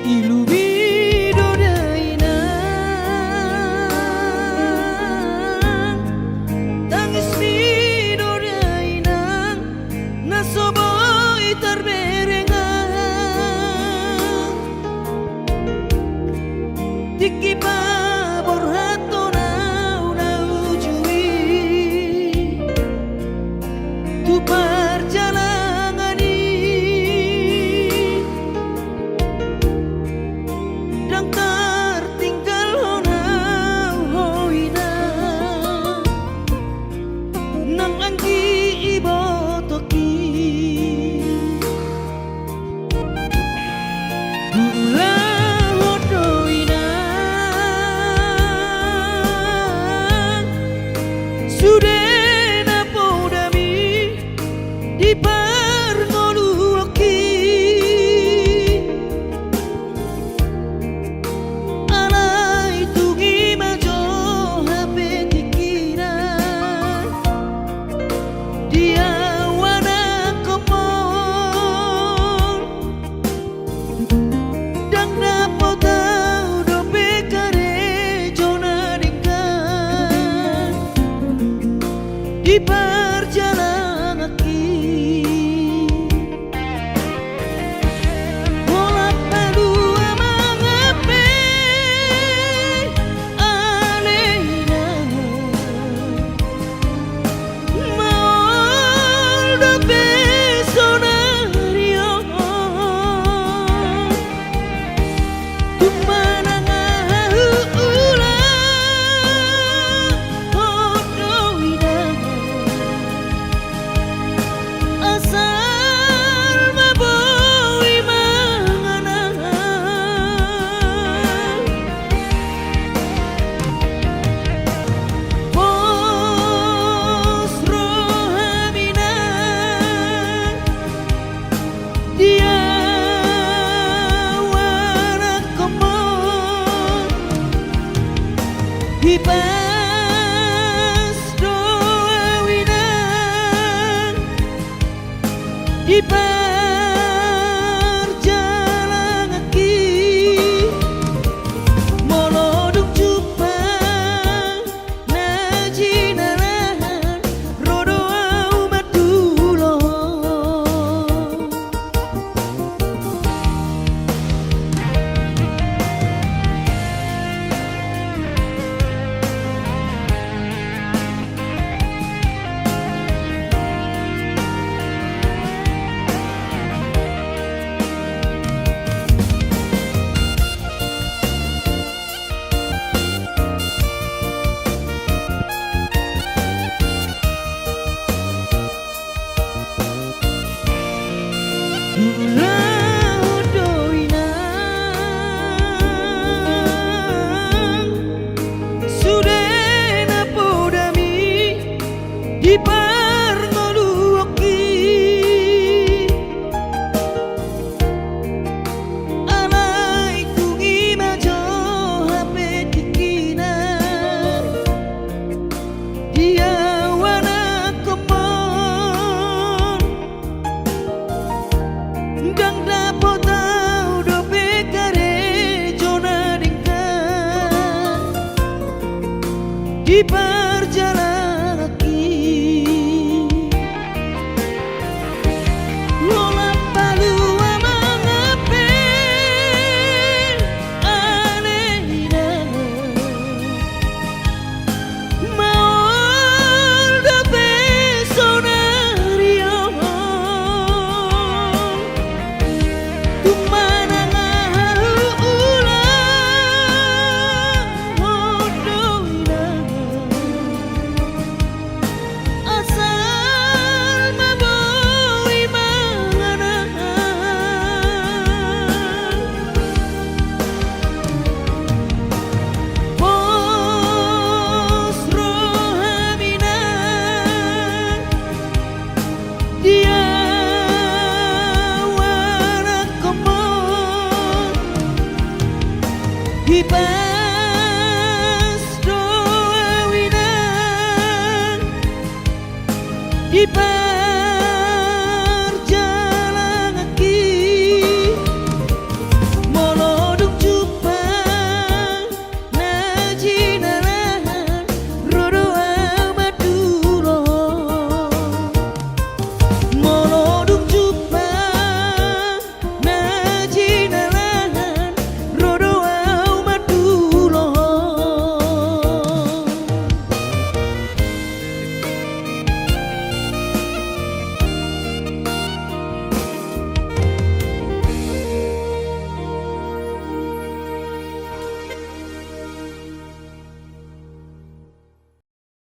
Ilumido daina tangis mido daina nasobo itar berengang tiki pabor hatona una ujui tu perjalanan dan tertinggal honau hoina nang anggi ibotoki gula hodoina sudena podami di parngoluoki alai tungi majo hape tikiran dia wana komol dang napotau dope kare jona dingkan di perjalanan ki bola palu amangape aleina maol dope sonario tumanang ula hodoina asal maboi manganang pos rohamina dia wana komon hipas doawinan di perjalanan ki moloduk jupang najinaran rodo aumat dulo gula hodoina sudena podami di parngoluoki alai tungi majo hape tikinan dia wana komon dang napotau dope kare jona dingkan di perjalanan ki lola palu amangape aleina maol dope sonario tumanang ula hodoina asal maboi manganang pos rohamina dia wana komon hipas doawinan di